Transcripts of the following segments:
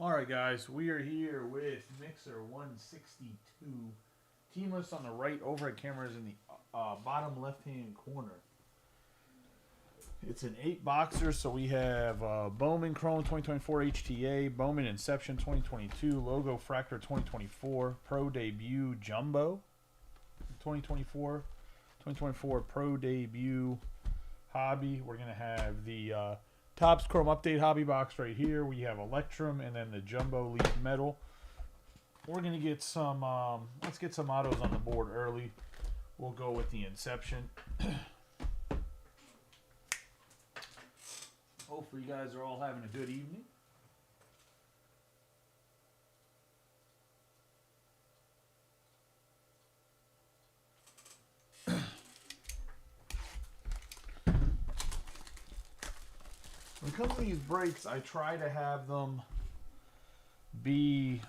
Alright guys, we are here with Mixer 162. Team list on the right, overhead cameras in the bottom left hand corner. It's an 8-boxer, so we have Bowman Chrome 2024 HTA, Bowman Inception 2022, Logofractor 2024, Pro Debut Jumbo 2024 Pro Debut Hobby. We're going to have the Topps Chrome Update Hobby Box right here. We have Electrum and then the Jumbo Leaf Metal. We're going to get some, let's get some autos on the board early. We'll go with the Inception. Hopefully you guys are all having a good evening. When it comes to these breaks, I try to have them be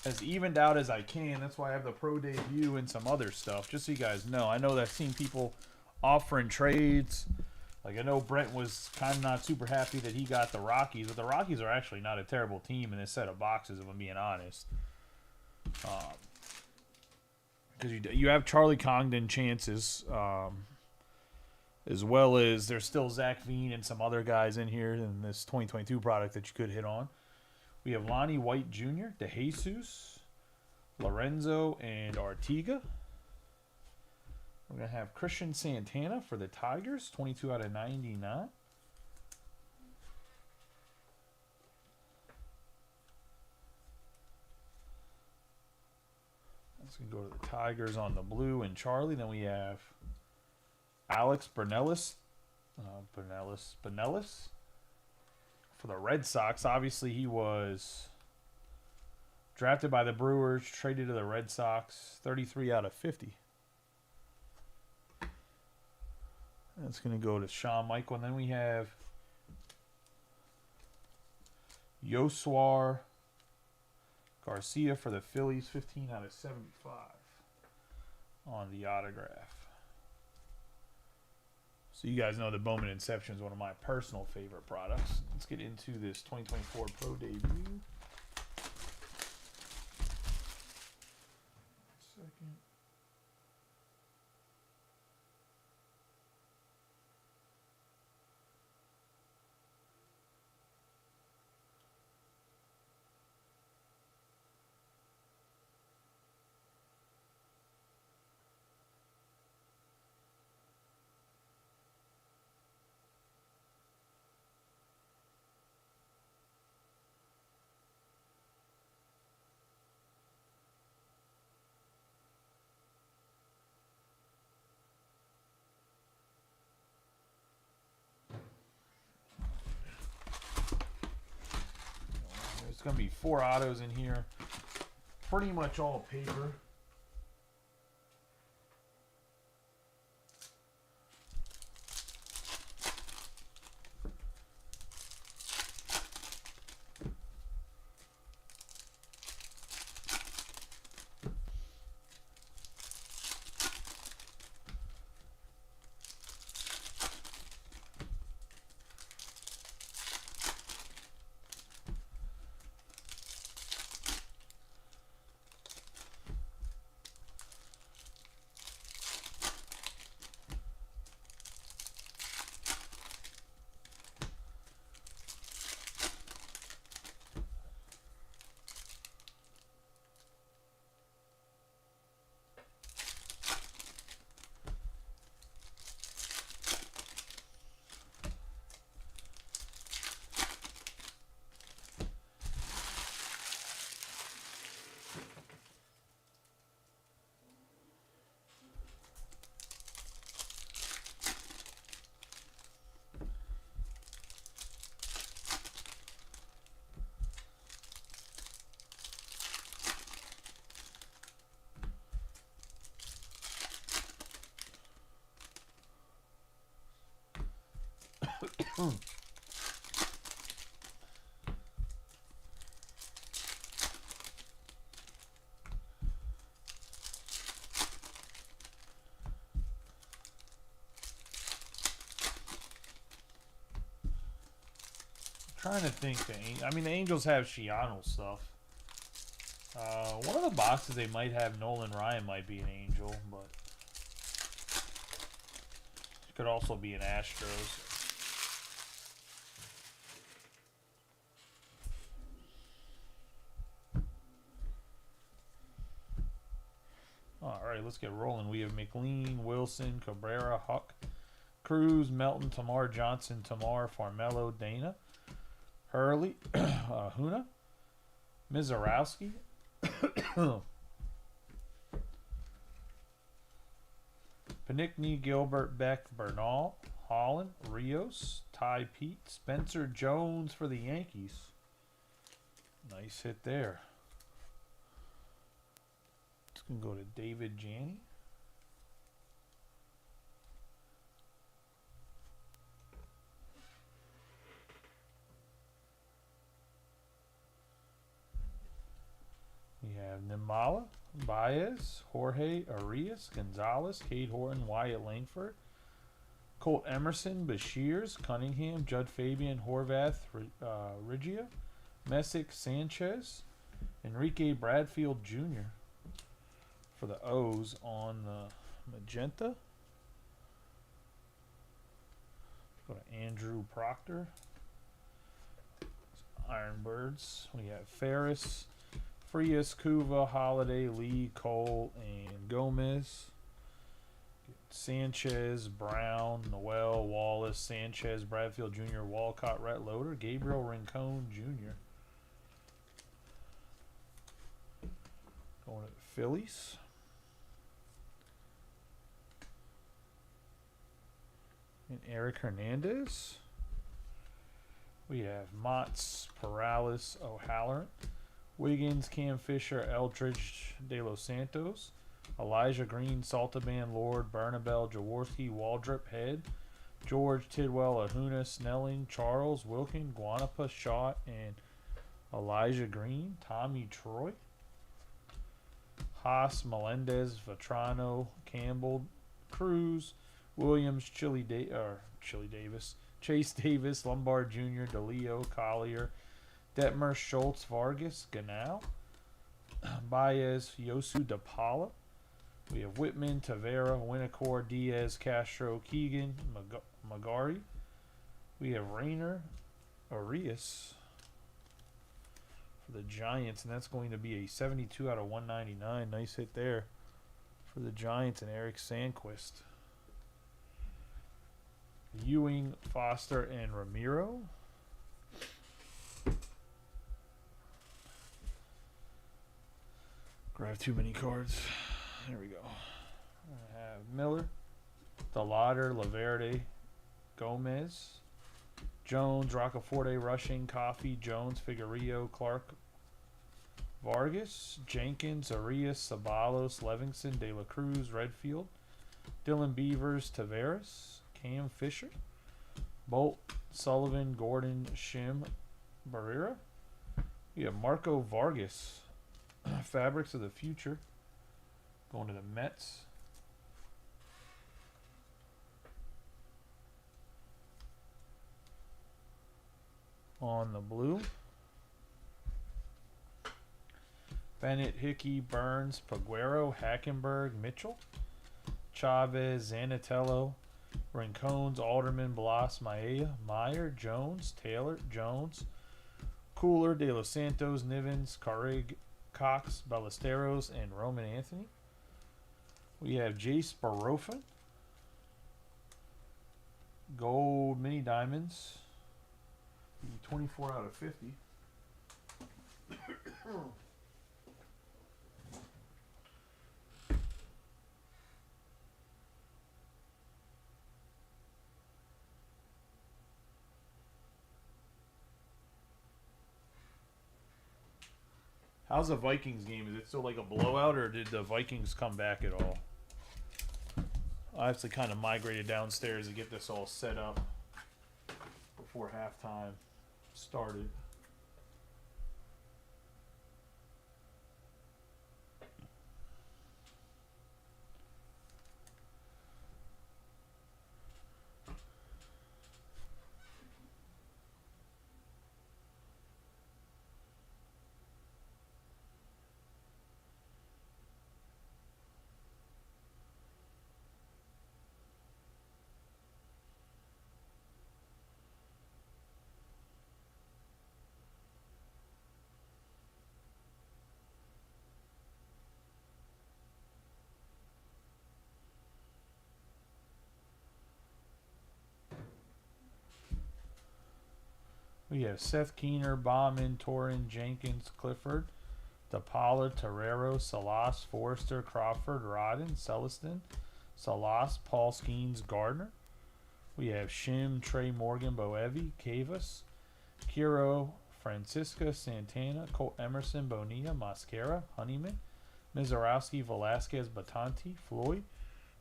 as evened out as I can. That's why I have the Pro Debut and some other stuff, just so you guys know. I know that I've seen people offering trades. Like, I know Brent was kind of not super happy that he got the Rockies, but the Rockies are actually not a terrible team in this set of boxes, if I'm being honest. Because you have Charlie Congdon chances, as well as there's still Zach Veen and some other guys in here in this 2022 product that you could hit on. We have Lonnie White Jr., DeJesus, Lorenzo, and Artiga. We're going to have Christian Santana for the Tigers, 22 out of 99. That's going to go to the Tigers on the blue and Charlie. Then we have Alex Bernellis for the Red Sox. Obviously, he was drafted by the Brewers, traded to the Red Sox, 33 out of 50. That's going to go to Shawn Michael. And then we have Yoswar Garcia for the Phillies, 15 out of 75 on the autograph. So you guys know the Bowman Inception is one of my personal favorite products. Let's get into this 2024 Pro Debut. Second. There's going to be 4 autos in here. Pretty much all paper. trying to think. I mean, the Angels have Shiano stuff. One of the boxes they might have Nolan Ryan might be an Angel, but it could also be an Astros. All right, let's get rolling. We have McLean, Wilson, Cabrera, Huck, Cruz, Melton, Tamar, Johnson, Tamar, Farmelo, Dana, Hurley, Huna, Mizarowski, Panicki, Gilbert, Beck, Bernal, Holland, Rios, Ty Pete, Spencer Jones for the Yankees. Nice hit there. It's going to go to David Janney. We have Nimala, Baez, Jorge Arias, Gonzalez, Cade Horton, Wyatt Langford, Colt Emerson, Bashirs, Cunningham, Judd Fabian, Horvath, Regia, Messick, Sanchez, Enrique Bradfield Jr. for the O's on the magenta. Go to Andrew Proctor. Ironbirds. We have Ferris, Frias, Kuva, Holiday, Lee, Cole, and Gomez. Sanchez, Brown, Noel, Wallace, Sanchez, Bradfield Jr., Walcott, Rhett Loader, Gabriel Rincon Jr. Going to the Phillies. And Eric Hernandez. We have Motts, Perales, O'Halloran, Wiggins, Cam Fisher, Eldridge, De Los Santos, Elijah Green, Saltaban, Lord, Bernabel, Jaworski, Waldrop, Head, George, Tidwell, Ahuna, Snelling, Charles, Wilkin, Guanapa, Schott, and Elijah Green, Tommy Troy, Haas, Melendez, Vetrano, Campbell, Cruz, Williams, Davis, Chase Davis, Lombard Jr., DeLeo, Collier, Detmer, Schultz, Vargas, Ganal, Baez, Yosu DePaula. We have Whitman, Tavera, Winnicor, Diaz, Castro, Keegan, Magari. We have Rayner, Arias for the Giants, and that's going to be a 72 out of 199. Nice hit there for the Giants and Eric Sandquist. Ewing, Foster, and Ramiro. Grab too many cards. There we go. I have Miller, DeLauder, Laverde, Gomez, Jones, Roccaforte, Rushing, Coffey, Jones, Figueroa, Clark, Vargas, Jenkins, Arias, Sabalos, Levinson, De La Cruz, Redfield, Dylan Beavers, Taveras, Cam Fisher, Bolt, Sullivan, Gordon, Shim, Barrera. We have Marco Vargas, Fabrics of the Future, going to the Mets. On the blue, Bennett, Hickey, Burns, Paguero, Hackenberg, Mitchell, Chavez, Zanatello, Rincones, Alderman, Blas, Maia, Meyer, Jones, Taylor, Jones, Cooler, De Los Santos, Nivens, Carrig, Cox, Ballesteros, and Roman Anthony. We have Jace Barofin, Gold Mini Diamonds, 24 out of 50. How's the Vikings game? Is it still like a blowout, or did the Vikings come back at all? I actually kind of migrated downstairs to get this all set up before halftime started. We have Seth Keener, Bauman, Torin, Jenkins, Clifford, DePaula, Torrero, Salas, Forrester, Crawford, Rodden, Celestin, Salas, Paul Skeens, Gardner. We have Shim, Trey Morgan, Boevi, Cavas, Kiro, Francisca, Santana, Colt Emerson, Bonilla, Mascara, Honeyman, Mizarowski, Velasquez, Batanti, Floyd,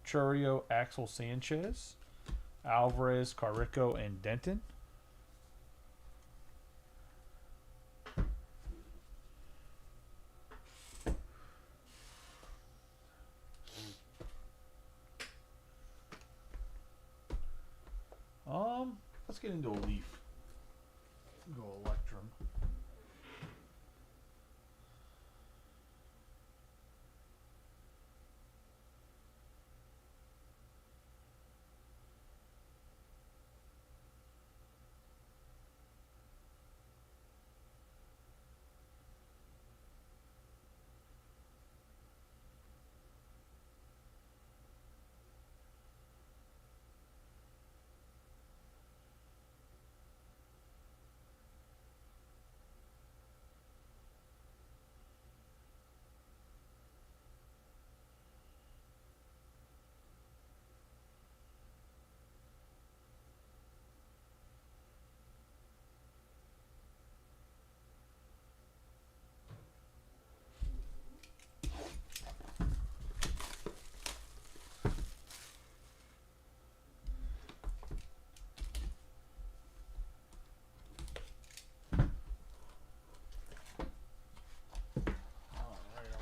Churio, Axel Sanchez, Alvarez, Carrico, and Denton. Let's get into a Leaf. Go Electrum.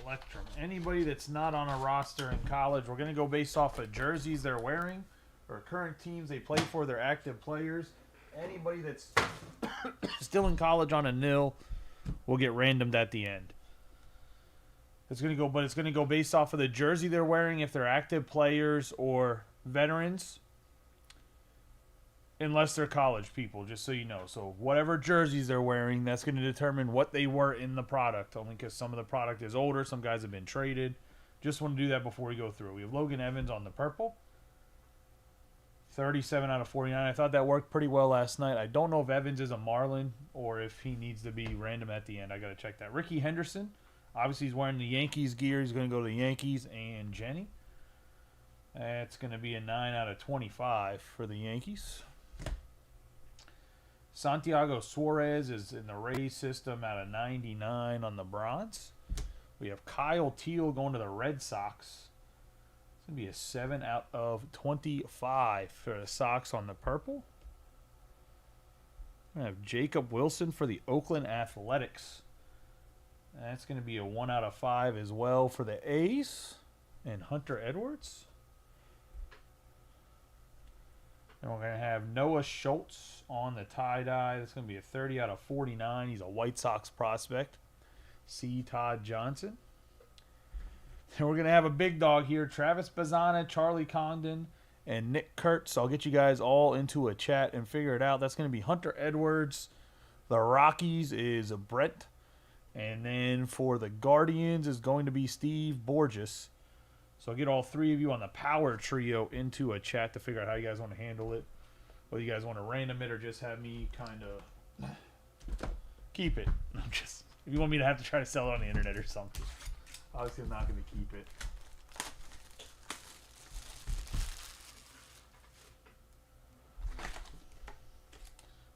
Electrum. Anybody that's not on a roster in college, we're going to go based off of jerseys they're wearing or current teams they play for, their active players. Anybody that's still in college on a nil will get randomed at the end. It's going to go based off of the jersey they're wearing, if they're active players or veterans, unless they're college people, just so you know. So whatever jerseys they're wearing, that's going to determine what they were in the product, only because some of the product is older, some guys have been traded. Just want to do that before we go through. We have Logan Evans on the purple. 37 out of 49. I thought that worked pretty well last night. I don't know if Evans is a Marlin or if he needs to be random at the end. I got to check that. Ricky Henderson. Obviously, he's wearing the Yankees gear. He's going to go to the Yankees and Jenny. That's going to be a 9 out of 25 for the Yankees. Santiago Suarez is in the Rays system out of 99 on the bronze. We have Kyle Teal going to the Red Sox. It's going to be a 7 out of 25 for the Sox on the purple. We have Jacob Wilson for the Oakland Athletics. That's going to be a 1 out of 5 as well for the A's. And Hunter Edwards. And we're going to have Noah Schultz on the tie-dye. That's going to be a 30 out of 49. He's a White Sox prospect. C. Todd Johnson. And we're going to have a big dog here. Travis Bazzana, Charlie Congdon, and Nick Kurtz. I'll get you guys all into a chat and figure it out. That's going to be Hunter Edwards. The Rockies is Brent. And then for the Guardians is going to be Steve Borges. So I'll get all three of you on the power trio into a chat to figure out how you guys want to handle it. Whether you guys want to random it or just have me kind of keep it. If you want me to have to try to sell it on the internet or something. Obviously, I'm not going to keep it.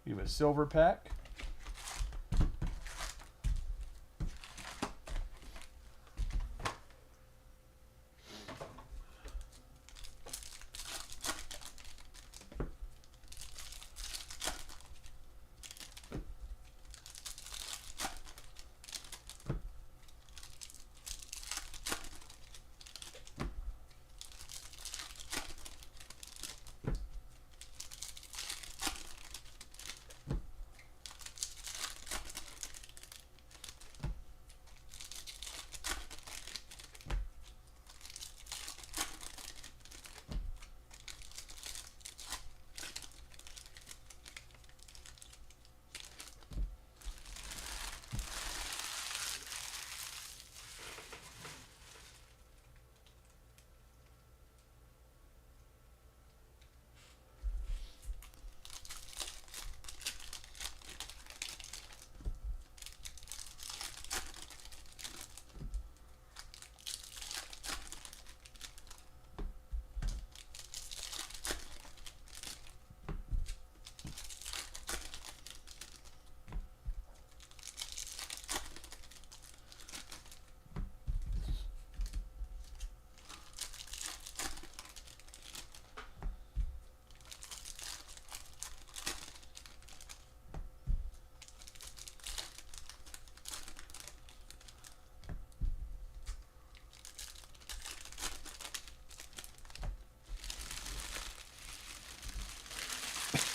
We have a silver pack.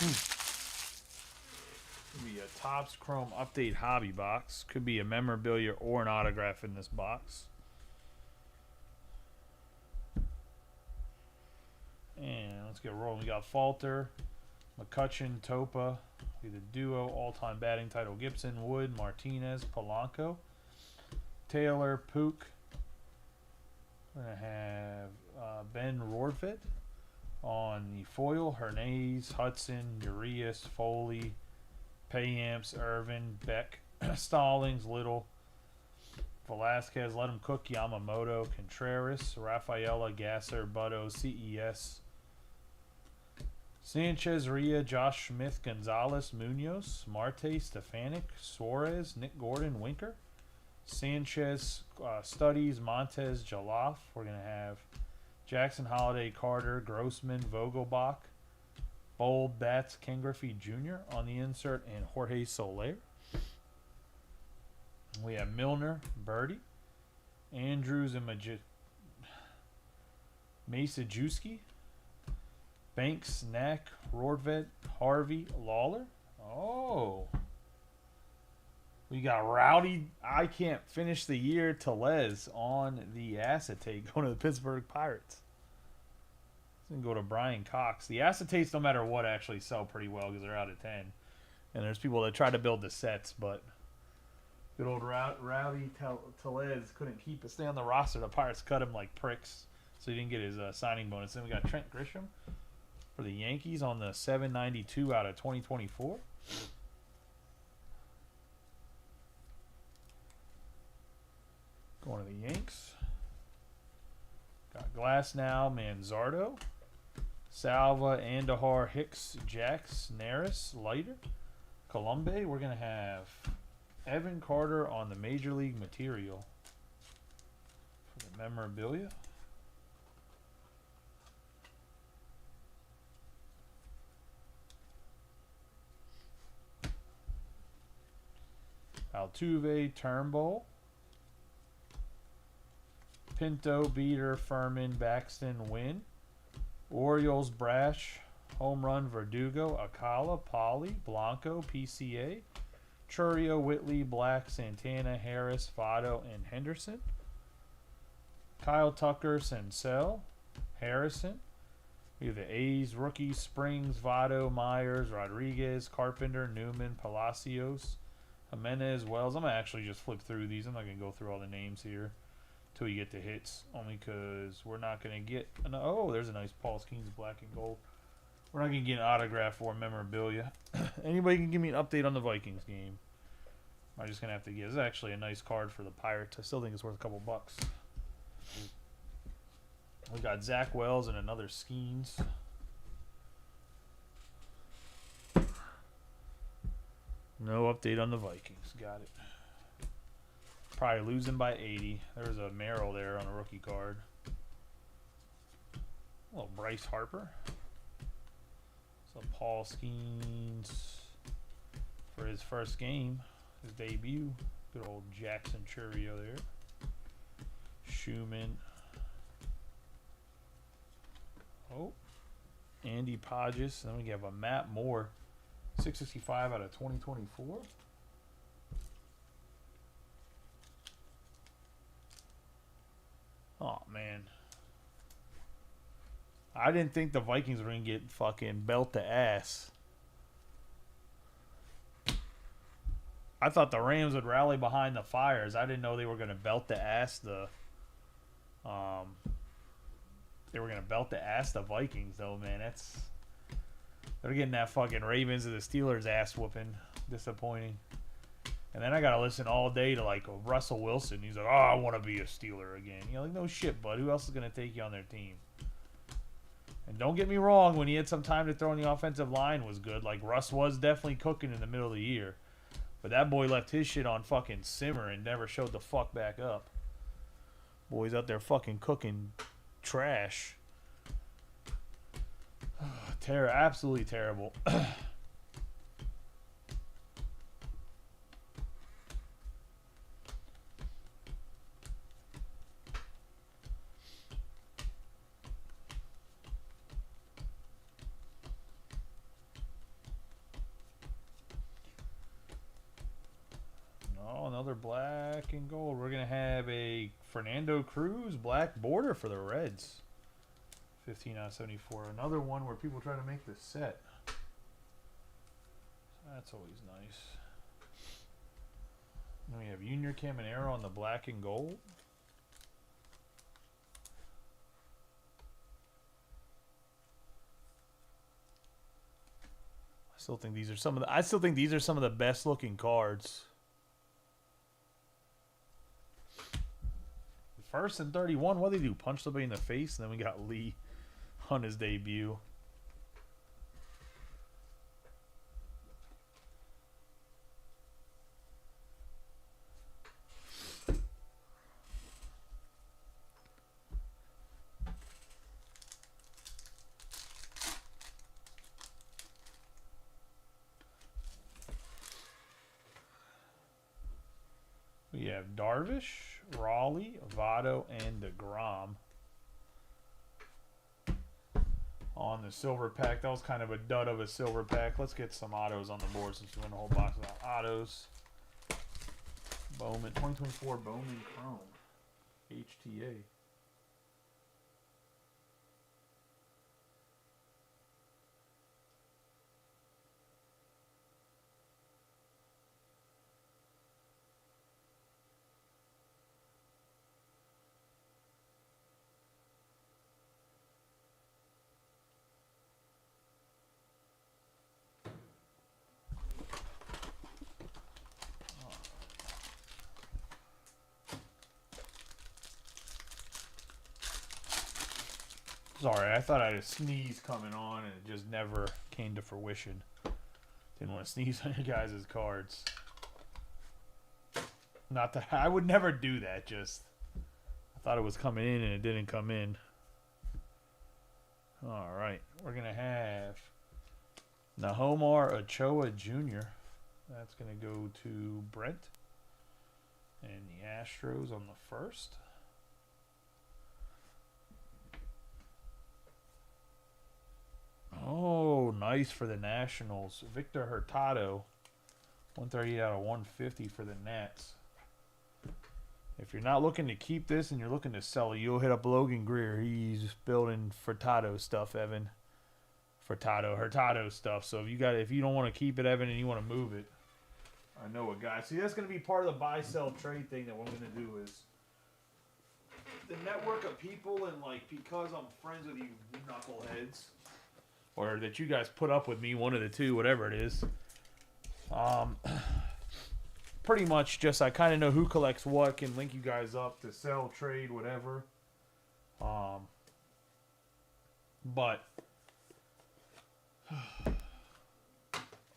Could be a Topps Chrome Update Hobby box. Could be a memorabilia or an autograph in this box. And let's get rolling. We got Falter, McCutcheon, Topa. The duo, all-time batting title: Gibson, Wood, Martinez, Polanco, Taylor, Pook. We're going to have Ben Rortvedt on the foil. Hernandez, Hudson, Urias, Foley, Payamps, Irvin, Beck, Stallings, Little, Velasquez, let him cook, Yamamoto, Contreras, Rafaela, Gasser, Butto, CES, Sanchez, Ria, Josh Smith, Gonzalez, Munoz, Marte, Stefanik, Suarez, Nick Gordon, Winker, Sanchez, Studies, Montez, Jaloff. We're going to have Jackson, Holiday, Carter, Grossman, Vogelbach, Bold, Bats, Ken Griffey Jr. on the insert, and Jorge Soler. We have Milner, Birdie, Andrews, and Masajewski, Banks, Knack, Rortvedt, Harvey, Lawler. Oh. We got Rowdy. I can't finish the year. Tellez on the acetate going to the Pittsburgh Pirates. It's going to go to Brian Cox. The acetates, no matter what, actually sell pretty well because they're out of 10. And there's people that try to build the sets, but good old Rowdy Tellez couldn't stay on the roster. The Pirates cut him like pricks, so he didn't get his signing bonus. Then we got Trent Grisham for the Yankees on the 792 out of 2024. Going to the Yanks. Got Glasnow, Manzardo, Salva, Andahar, Hicks, Jax, Neris, Leiter, Colombe. We're going to have Evan Carter on the Major League material for the memorabilia. Altuve, Turnbull, Pinto, Beater, Furman, Baxton, Wynn, Orioles, Brash, Home Run, Verdugo, Acala, Polly, Blanco, PCA, Churio, Whitley, Black, Santana, Harris, Votto, and Henderson. Kyle Tucker, Senzel, Harrison. We have the A's rookies: Springs, Votto, Myers, Rodriguez, Carpenter, Newman, Palacios, Jimenez, Wells. I'm going to actually just flip through these. I'm not going to go through all the names here until you get the hits, only because we're not going to get oh, there's a nice Paul Skeens black and gold. We're not going to get an autograph or memorabilia. Anybody can give me an update on the Vikings game? I'm just going to have to get. This is actually a nice card for the Pirates. I still think it's worth a couple bucks. We got Zach Wells and another Skeens. No update on the Vikings. Got it. Probably losing by 80. There was a Merrill there on a rookie card. A little Bryce Harper. So Paul Skeens for his first game, his debut. Good old Jackson Churio there. Schumann. Oh, Andy Podges. Then we have a Matt Moore, 665 out of 2024. Oh, man. I didn't think the Vikings were going to get fucking belt to ass. I thought the Rams would rally behind the Fires. I didn't know they were going to belt the ass they were going to belt the ass the Vikings, though, man. They're getting that fucking Ravens and the Steelers ass whooping. Disappointing. And then I got to listen all day to, like, Russell Wilson. He's like, oh, I want to be a Steeler again. You're like, no shit, bud. Who else is going to take you on their team? And don't get me wrong, when he had some time to throw in the offensive line was good. Like, Russ was definitely cooking in the middle of the year. But that boy left his shit on fucking simmer and never showed the fuck back up. Boy's out there fucking cooking trash. Absolutely terrible. another black and gold. We're going to have a Fernando Cruz black border for the Reds. 15 out of 74. Another one where people try to make the set. That's always nice. Then we have Junior Caminero on the black and gold. I still think these are some of the best looking cards. First and 31. What do they do? Punch somebody in the face, and then we got Lee on his debut. We have Darvish, Raleigh, Votto, and DeGrom on the silver pack. That was kind of a dud of a silver pack. Let's get some autos on the board since we win a whole box without autos. Bowman, 2024 Bowman Chrome, HTA. Sorry, I thought I had a sneeze coming on and it just never came to fruition. Didn't want to sneeze on your guys' cards. Not that I would never do that, just I thought it was coming in and it didn't come in. Alright, we're gonna have Nahomar Ochoa Jr. That's gonna go to Brent. And the Astros on the first. Oh, nice for the Nationals. Victor Hurtado, 138 out of 150 for the Nats. If you're not looking to keep this and you're looking to sell it, you'll hit up Logan Greer. He's building Hurtado stuff, Evan. Hurtado stuff. So if you don't want to keep it, Evan, and you want to move it, I know a guy. See, that's going to be part of the buy, sell, trade thing that what I'm going to do is the network of people, and like because I'm friends with you knuckleheads, or that you guys put up with me, one of the two, whatever it is. Pretty much just I kind of know who collects what, can link you guys up to sell, trade, whatever. But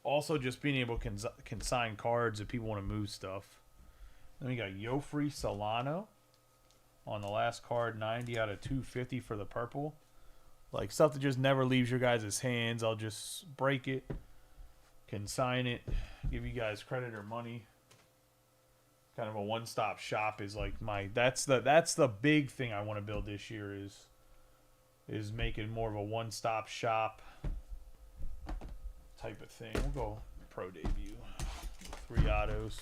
also just being able to consign cards if people want to move stuff. Then we got Yofri Solano on the last card, 90 out of 250 for the purple. Like stuff that just never leaves your guys' hands. I'll just break it, consign it, give you guys credit or money. Kind of a one-stop shop is like that's the big thing I want to build this year is making more of a one-stop shop type of thing. We'll go pro debut. 3 autos.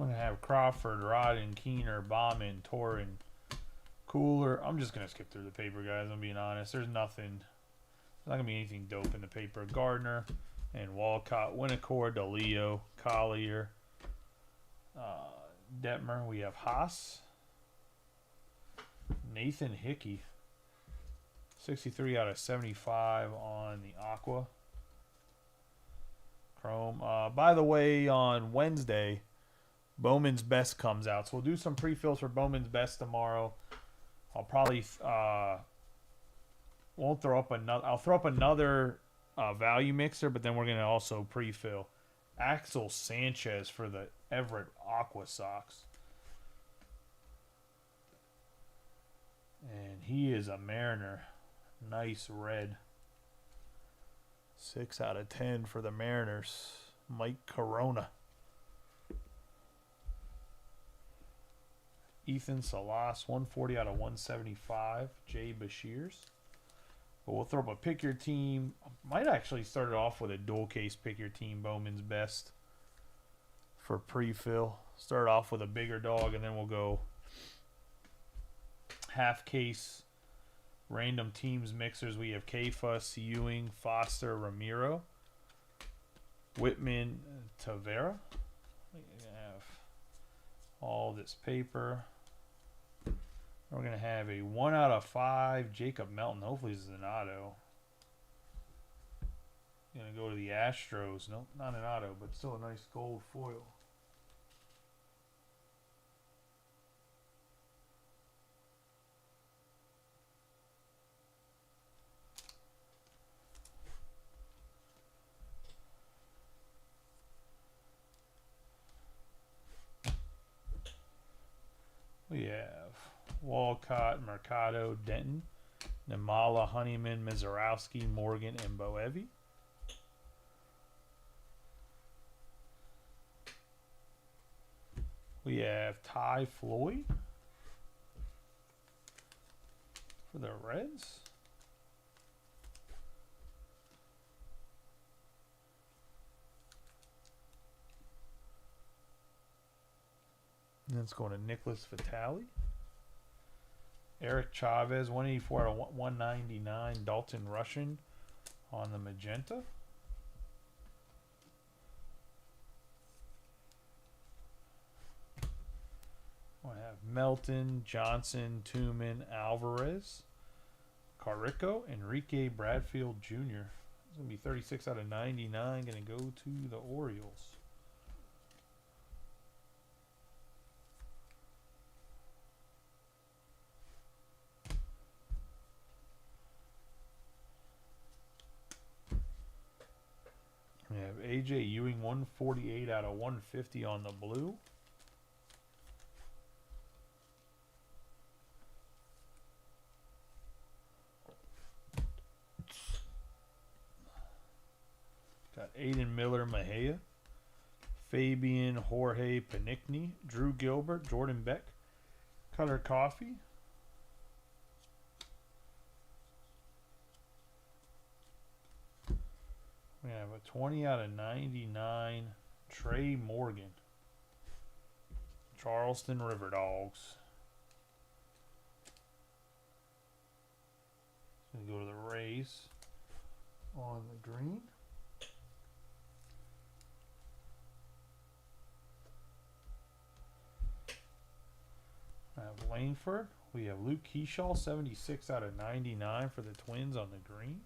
I'm going to have Crawford, Rodden, Keener, Bauman, Torrin, Cooler. I'm just going to skip through the paper, guys. I'm being honest. There's not going to be anything dope in the paper. Gardner and Walcott, Winnicor, DeLeo, Collier, Detmer, we have Haas. Nathan Hickey. 63 out of 75 on the Aqua. Chrome. By the way, on Wednesday, Bowman's Best comes out. So we'll do some pre-fills for Bowman's Best tomorrow. I'll probably won't throw up another. I'll throw up another value mixer, but then we're gonna also pre-fill Axel Sanchez for the Everett Aqua Sox. And he is a Mariner. Nice red. 6 out of 10 for the Mariners. Mike Corona. Ethan Salas, 140 out of 175. Jay Bashirs. But we'll throw up a pick your team. Might actually start it off with a dual case pick your team. Bowman's Best for pre-fill. Start off with a bigger dog, and then we'll go half case random teams mixers. We have K-Fuss, Ewing, Foster, Ramiro, Whitman, Tavera. We have all this paper. We're going to have a 1 out of 5 Jacob Melton. Hopefully this is an auto. Going to go to the Astros. Nope, not an auto, but still a nice gold foil. We have Walcott, Mercado, Denton, Namala, Honeyman, Mizarowski, Morgan, and Boevi. We have Ty Floyd for the Reds. And that's going to Nicholas Vitale. Eric Chavez, 184 out of 199. Dalton Russian on the magenta. We have Melton, Johnson, Tooman, Alvarez, Carrico, Enrique Bradfield Jr. It's going to be 36 out of 99. Going to go to the Orioles. We have A.J. Ewing, 148 out of 150 on the blue. Got Aiden Miller, Mejia, Fabian, Jorge Panicni, Drew Gilbert, Jordan Beck, Cutter Coffee. We have a 20 out of 99 Trey Morgan, Charleston River Dogs. Going to go to the Rays on the green. I have Langford. We have Luke Keyshaw, 76 out of 99 for the Twins on the green.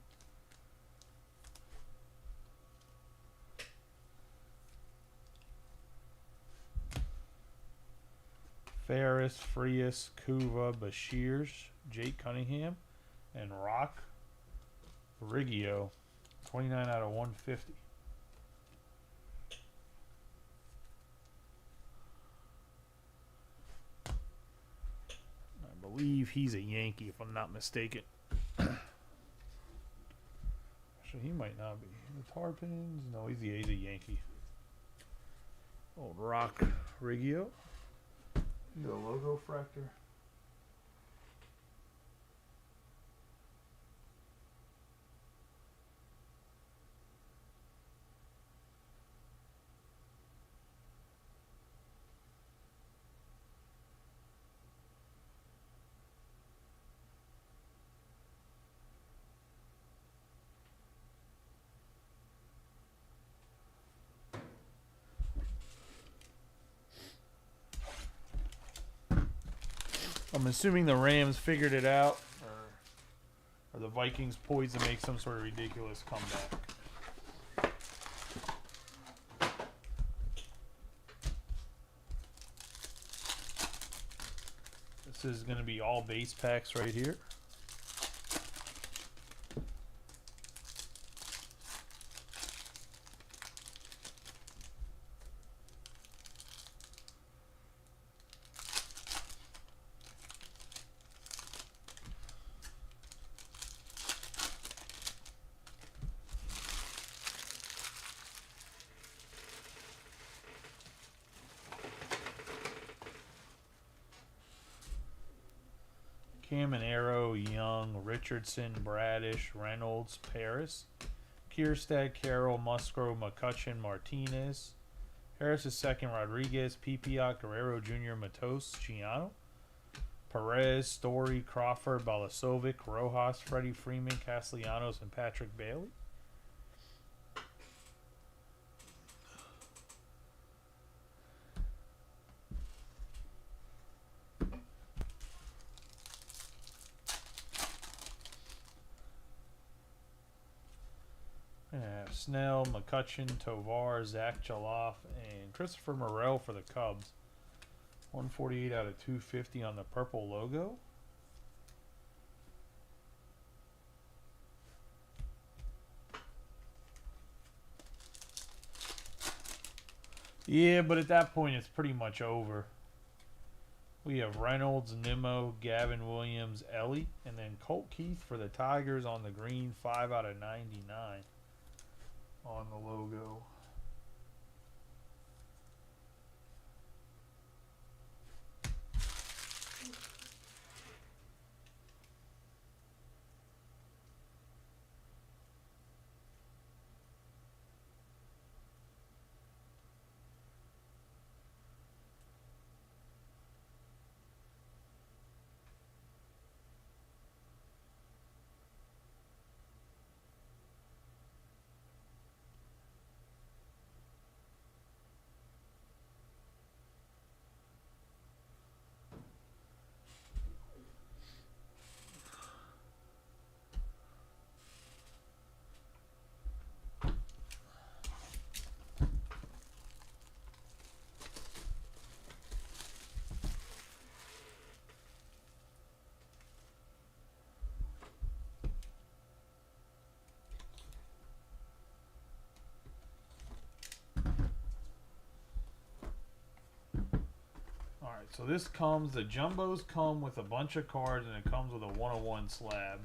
Ferris, Frias, Kuva, Bashirs, Jake Cunningham, and Rock Riggio, 29 out of 150. I believe he's a Yankee, if I'm not mistaken. Actually, he might not be. The Tarpons? No, he's a Yankee. Old Rock Riggio. The Logofractor. I'm assuming the Rams figured it out, or the Vikings poised to make some sort of ridiculous comeback. This is going to be all base packs right here. Caminero, Young, Richardson, Bradish, Reynolds, Paris, Kierstad, Carroll, Musgrove, McCutcheon, Martinez, Harris' second, Rodriguez, Pipia, Guerrero Jr., Matos, Giano, Perez, Story, Crawford, Balasovic, Rojas, Freddie Freeman, Castellanos, and Patrick Bailey. Snell, McCutcheon, Tovar, Zach Jaloff, and Christopher Morel for the Cubs. 148 out of 250 on the purple logo. Yeah, but at that point it's pretty much over. We have Reynolds, Nimmo, Gavin Williams, Ellie, and then Colt Keith for the Tigers on the green, 5 out of 99 on the logo. Alright, so this comes, the jumbos come with a bunch of cards, and it comes with a 101 slab.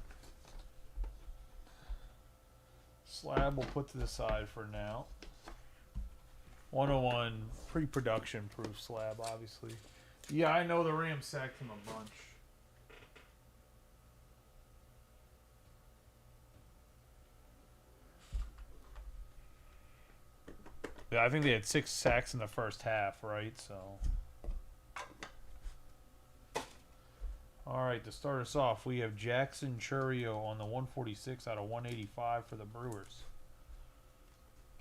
Slab we'll put to the side for now. 101 pre-production proof slab, obviously. Yeah, I know the Rams sacked him a bunch. Yeah, I think they had 6 sacks in the first half, right? So, all right, to start us off, we have Jackson Churio on the 146 out of 185 for the Brewers.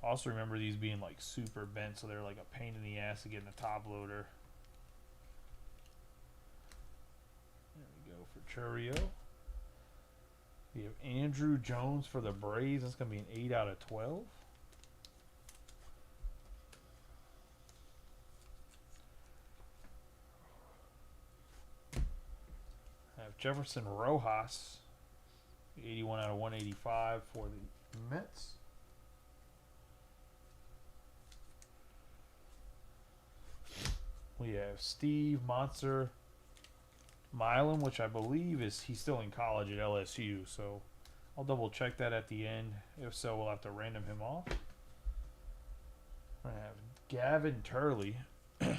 Also remember these being like super bent, so they're like a pain in the ass to get in the top loader. There we go for Churio. We have Andrew Jones for the Braves. That's going to be an 8 out of 12. Have Jefferson Rojas, 81 out of 185 for the Mets. We have Steve Monster Milan, which I believe he's still in college at LSU, so I'll double check that at the end. If so, we'll have to random him off. I have Gavin Turley, 19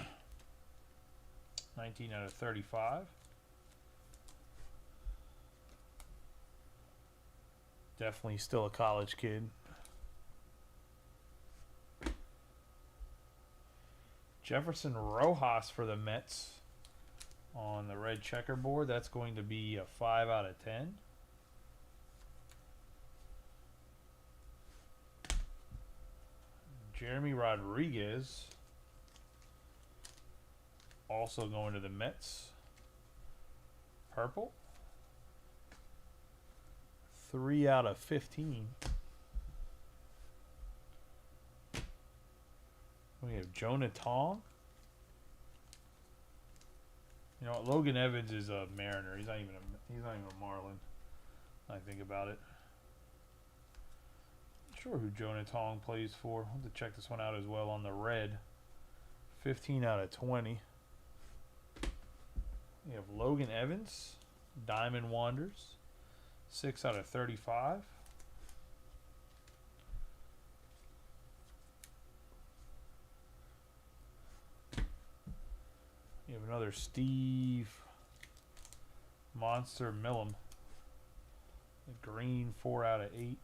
out of 35. Definitely still a college kid. Jefferson Rojas for the Mets on the red checkerboard. That's going to be a 5 out of 10. Jeremy Rodriguez also going to the Mets purple. 3 out of 15. We have Jonah Tong. You know what? Logan Evans is a Mariner. He's not even a Marlin. I think about it. Not sure who Jonah Tong plays for. I'll have to check this one out as well on the red. 15 out of 20. We have Logan Evans, Diamond Wonders, 6 out of 35. You have another Steve Monster Millum, the green, 4 out of 8.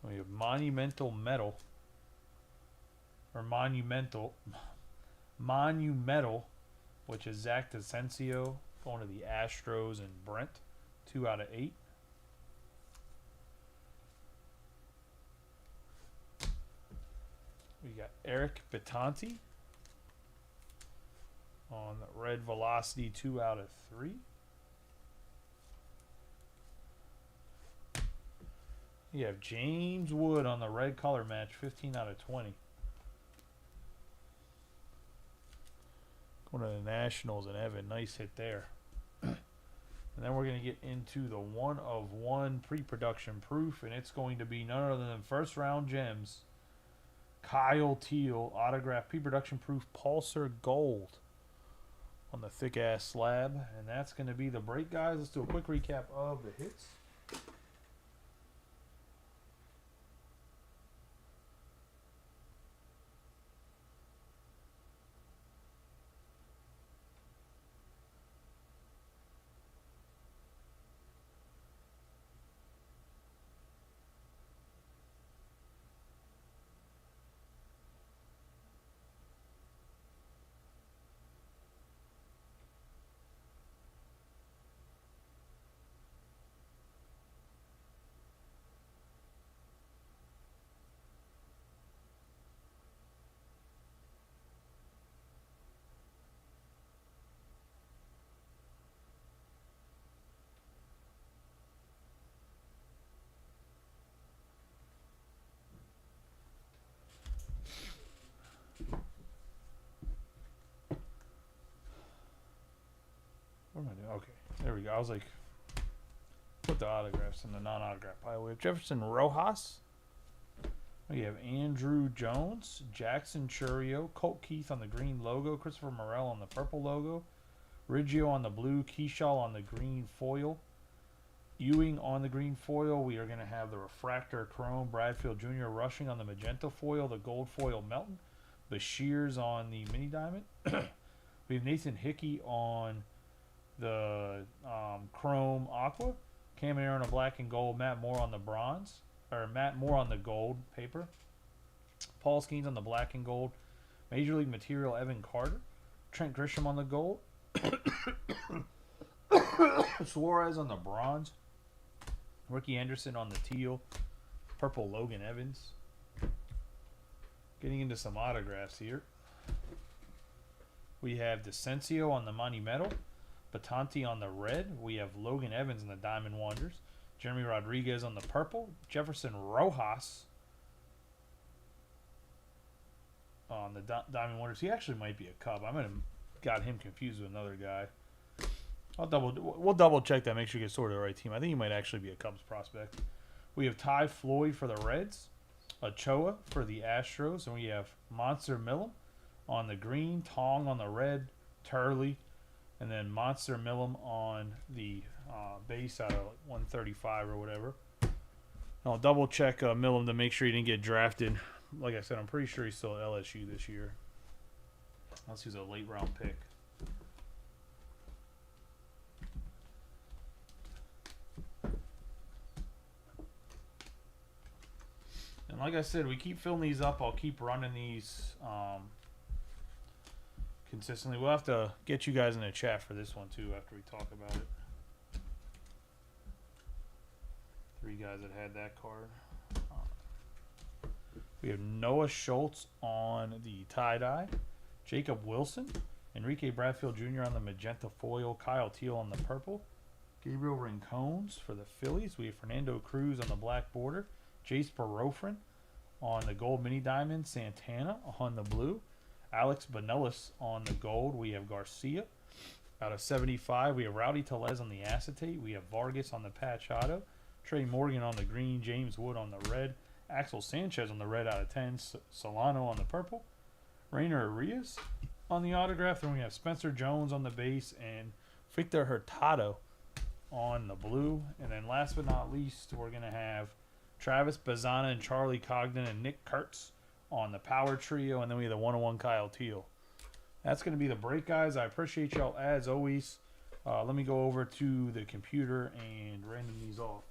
We have Monumental Metal. Or Monumental, which is Zach DeCencio going to the Astros and Brent, 2 out of 8. We got Eric Betanti on the red Velocity, 2 out of 3. You have James Wood on the red color match, 15 out of 20. Going to the Nationals and Evan. Nice hit there. And then we're going to get into the 1 of 1 pre-production proof, and it's going to be none other than first round gems. Kyle Teal, autograph pre-production proof Pulsar Gold on the thick ass slab. And that's going to be the break, guys. Let's do a quick recap of the hits. What am I doing? Okay, there we go. I was like, put the autographs in the non-autograph pile. We have Jefferson Rojas. We have Andrew Jones, Jackson Churio, Colt Keith on the green logo, Christopher Morel on the purple logo, Riggio on the blue, Keyshaw on the green foil, Ewing on the green foil. We are going to have the refractor chrome, Bradfield Jr. rushing on the magenta foil, the gold foil Melton, Bashirs on the mini diamond. We have Nathan Hickey on the chrome aqua, Cam Aaron on black and gold, Matt Moore on the bronze, or Matt Moore on the gold paper, Paul Skeens on the black and gold, Major League Material Evan Carter, Trent Grisham on the gold, Suarez on the bronze, Ricky Anderson on the teal, purple Logan Evans. Getting into some autographs here. We have DeCencio on the Monumental, Betanti on the red. We have Logan Evans in the Diamond Wonders, Jeremy Rodriguez on the purple, Jefferson Rojas on the Diamond Wonders. He actually might be a Cub. I might have got him confused with another guy. We'll double check that. Make sure you get sorted the right team. I think he might actually be a Cubs prospect. We have Ty Floyd for the Reds, Ochoa for the Astros, and we have Monster Millum on the green, Tong on the red, Turley, and then Monster Millum on the base out of 135 or whatever. I'll double check Millum to make sure he didn't get drafted. Like I said, I'm pretty sure he's still at LSU this year. Unless he's a late round pick. And like I said, we keep filling these up. I'll keep running these consistently. We'll have to get you guys in a chat for this one too after we talk about it. 3 guys that had that card. We have Noah Schultz on the tie-dye. Jacob Wilson. Enrique Bradfield Jr. on the magenta foil. Kyle Teal on the purple. Gabriel Rincones for the Phillies. We have Fernando Cruz on the black border. Jace Barofrin on the gold mini diamond. Santana on the blue. Alex Bonellis on the gold. We have Garcia. Out of 75, we have Rowdy Tellez on the acetate. We have Vargas on the patch auto. Trey Morgan on the green. James Wood on the red. Axel Sanchez on the red out of 10. Solano on the purple. Rainer Arias on the autograph. Then we have Spencer Jones on the base and Victor Hurtado on the blue. And then last but not least, we're going to have Travis Bazzana and Charlie Cogden and Nick Kurtz on the power trio. And then we have the 101 Kyle Teal. That's going to be the break, guys. I appreciate y'all as always. Let me go over to the computer and random these off.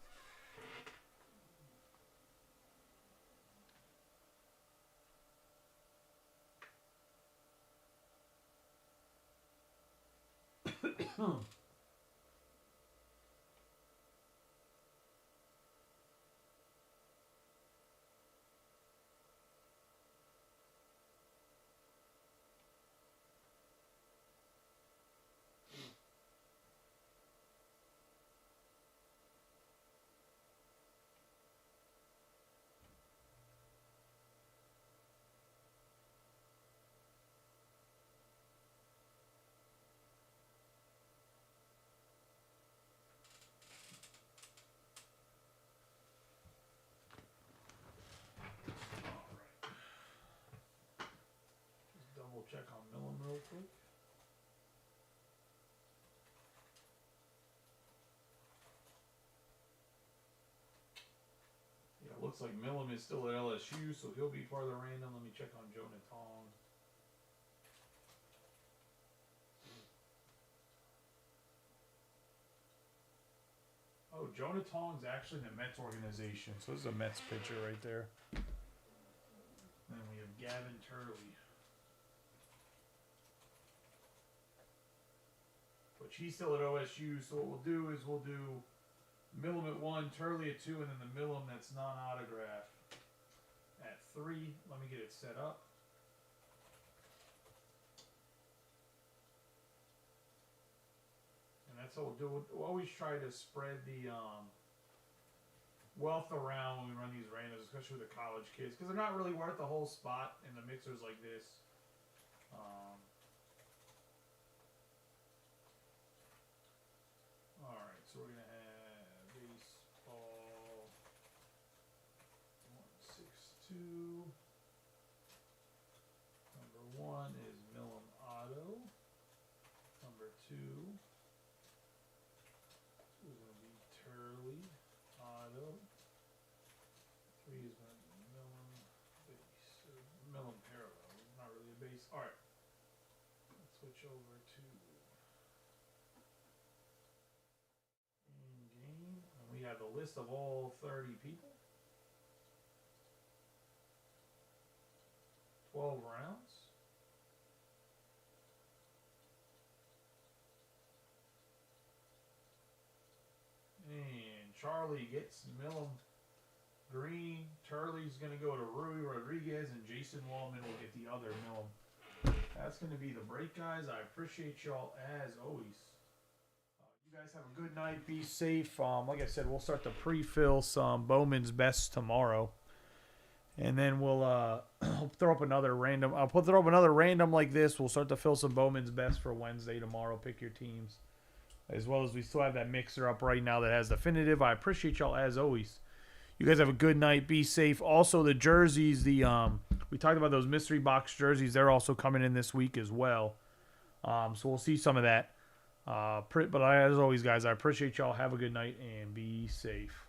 Check on Millum real quick. Yeah, it looks like Millum is still at LSU, so he'll be part of the random. Let me check on Jonah Tong. Oh, Jonah Tong's actually in the Mets organization, so this is a Mets pitcher right there. And then we have Gavin Turley. Which he's still at OSU, so what we'll do is we'll do Millum at 1, Turley at 2, and then the Millum that's non-autograph at 3. Let me get it set up. And that's what we'll do. We'll always try to spread the wealth around when we run these randoms, especially with the college kids, because they're not really worth the whole spot in the mixers like this. Alright, so we're going to have baseball 162. Number 1 is Millum Auto. Number 2 is going to be Turley Auto. 3 is going to be Millum Base, or Millum Parallel. Not really a base. Alright, let's switch over to we have the list of all 30 people. 12 rounds. And Charlie gets Millum green. Turley's going to go to Rui Rodriguez, and Jason Wallman will get the other Millum. That's going to be the break, guys. I appreciate y'all as always. You guys have a good night. Be safe. Like I said, we'll start to pre-fill some Bowman's Best tomorrow, and then we'll throw up another random. I'll throw up another random like this. We'll start to fill some Bowman's Best for Wednesday tomorrow. Pick your teams, as well as we still have that mixer up right now that has definitive. I appreciate y'all as always. You guys have a good night. Be safe. Also, the jerseys. We talked about those mystery box jerseys. They're also coming in this week as well. So we'll see some of that. But as always, guys, I appreciate y'all. Have a good night and be safe.